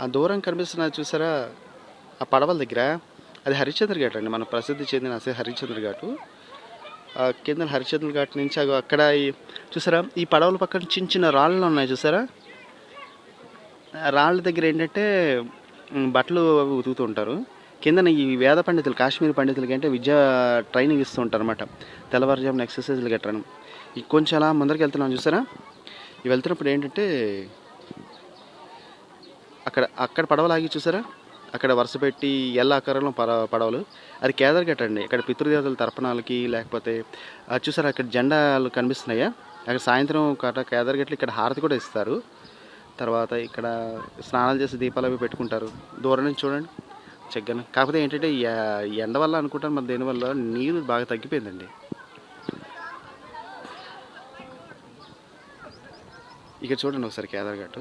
ఆ దూరం కనిపిస్తున్నది చూసారా? ఆ పడవల దగ్గర అది హరిశ్చంద్ర ఘాట్ అండి. మన ప్రసిద్ధి చెందిన హరిశ్చంద్ర ఘాటు. కింద హరిశ్చంద్ర ఘాట్ నుంచి అక్కడ చూసారా? ఈ పడవల పక్కన చిన్న చిన్న రాళ్ళు ఉన్నాయి చూసారా? రాళ్ళ దగ్గర ఏంటంటే బట్టలు అవి ఉతుకుతూ ఉంటారు. కిందన ఈ వేద పండితులు, కాశ్మీర్ పండితులకి అంటే విద్యా ట్రైనింగ్ ఇస్తూ ఉంటారు అనమాట. తెల్లవారుజామున ఎక్సర్సైజ్లు గట్రాను. కొంచెం అలా ముందరికి వెళ్తున్నాం చూసారా? ఇవి వెళ్తున్నప్పుడు ఏంటంటే అక్కడ పడవలు ఆగి చూసారా? అక్కడ వరుస పెట్టి ఎల్ల ఆకారంలో పడవలు. అది కేదార్ఘట్ అండి. ఇక్కడ పితృదేవతల తర్పణాలకి లేకపోతే చూసారా అక్కడ జెండాలు కనిపిస్తున్నాయా? అక్కడ సాయంత్రం కేదార్ఘట్లు ఇక్కడ హారతి కూడా ఇస్తారు. తర్వాత ఇక్కడ స్నానాలు చేసి దీపాలు అవి పెట్టుకుంటారు. దూరం నుంచి చూడండి చెగ్గన. కాకపోతే ఏంటంటే ఎండ వల్ల అనుకుంటాను, మరి దేనివల్ల నీరు బాగా తగ్గిపోయిందండి. ఇక చూడండి ఒకసారి కేదార్ఘట్.